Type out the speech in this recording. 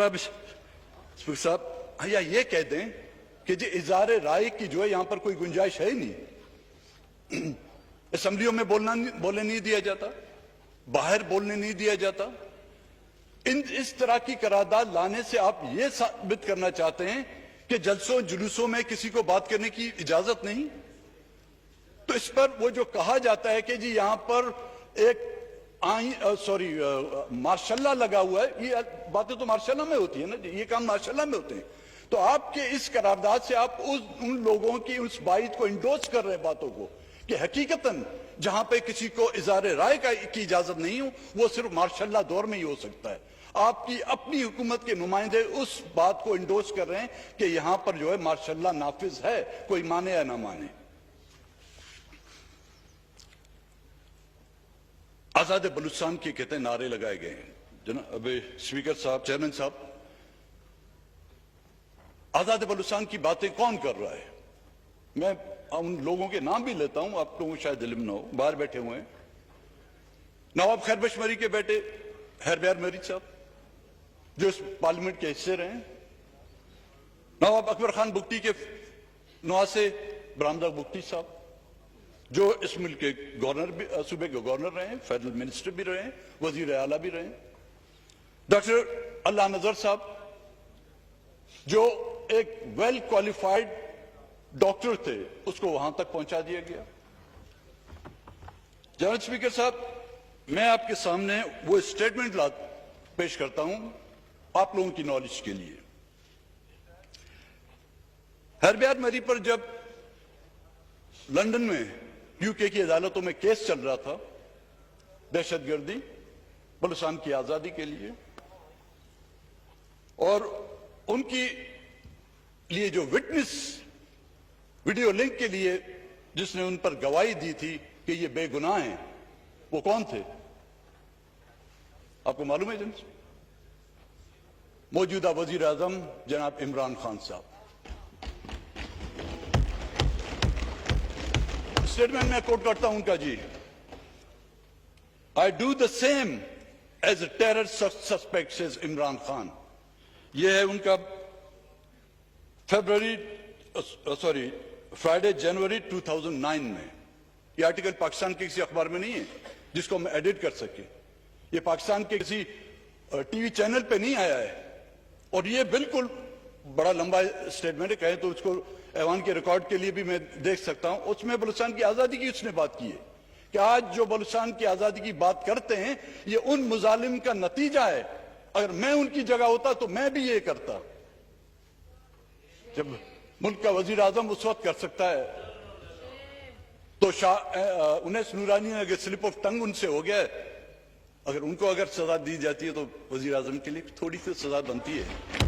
अब स्पीकर साहब या ये कह दें कि जी इज़हार राय की जो है यहां पर कोई गुंजाइश है ही नहीं। असेंबलियों में बोलने नहीं दिया जाता, बाहर बोलने नहीं दिया जाता। इस तरह की करारदाद लाने से आप ये साबित करना चाहते हैं कि जलसों जुलूसों में किसी को बात करने की इजाजत नहीं। तो इस पर वो जो कहा जाता है कि जी यहां पर एक मार्शल्ला लगा हुआ है, ये बातें तो मार्शल्ला में होती है ना, ये काम मार्शल्ला में होते हैं। तो आपके इस करारदाद से आप उन लोगों की उस बात को इंडोर्स कर रहे हैं बातों को कि हकीकतन जहां पे किसी को इज़हार राय की इजाजत नहीं हो वो सिर्फ मार्शल्ला दौर में ही हो सकता है। आपकी अपनी हुकूमत के नुमाइंदे उस बात को इंडोर्स कर रहे हैं कि यहां पर जो है मार्शल्ला नाफिज है, कोई माने या ना माने। आजाद बलूचिस्तान के कहते हैं नारे लगाए गए हैं। जनाब स्पीकर साहब, चेयरमैन साहब, आजाद बलूचिस्तान की बातें कौन कर रहा है? मैं उन लोगों के नाम भी लेता हूं, आप लोगों को शायद इल्म ना हो, बाहर बैठे हुए हैं। नवाब खैरबश मरी के बेटे हैरब्यार मरी साहब जो इस पार्लियामेंट के हिस्से रहे हैं, नवाब अकबर खान बुगटी के नवासे बरामदा बुगटी साहब जो इस मुल्क के गवर्नर भी, सूबे के गवर्नर रहे हैं, फेडरल मिनिस्टर भी रहे हैं, वजीर आला भी रहे हैं। डॉक्टर अल्लाह नजर साहब जो एक वेल क्वालिफाइड डॉक्टर थे, उसको वहां तक पहुंचा दिया गया। जनाब स्पीकर साहब, मैं आपके सामने वो स्टेटमेंट पेश करता हूं आप लोगों की नॉलेज के लिए। हैरब्यार मरी पर जब लंदन में यूके की अदालतों में केस चल रहा था दहशतगर्दी, बलूचिस्तान की आजादी के लिए, और उनकी लिए जो विटनेस वीडियो लिंक के लिए जिसने उन पर गवाही दी थी कि ये बेगुनाह हैं, वो कौन थे आपको मालूम है? जनाब मौजूदा वजीर आजम जनाब इमरान खान साहब। स्टेटमेंट में कोट करता हूं उनका जी, I do the same as a terror suspect says Imran Khan. यह है उनका फ्राइडे जनवरी 2009 में। यह आर्टिकल पाकिस्तान के किसी अखबार में नहीं है जिसको मैं एडिट कर सके, यह पाकिस्तान के किसी टीवी चैनल पे नहीं आया है, और यह बिल्कुल बड़ा लंबा स्टेटमेंट है, कहें तो उसको ऐवान के रिकॉर्ड के लिए भी मैं देख सकता हूं। उसमें बलूचिस्तान की आजादी की उसने बात की है कि आज जो बलूचिस्तान की आजादी की बात करते हैं ये उन मुजालिम का नतीजा है। अगर मैं उनकी जगह होता तो मैं भी ये करता। जब मुल्क का वजीर आजम उस वक्त कर सकता है तो उन्हें नूरानी अगर स्लिप ऑफ टंग उनसे हो गया है, अगर उनको अगर सजा दी जाती है तो वजीर आजम के लिए थोड़ी सी सजा बनती है।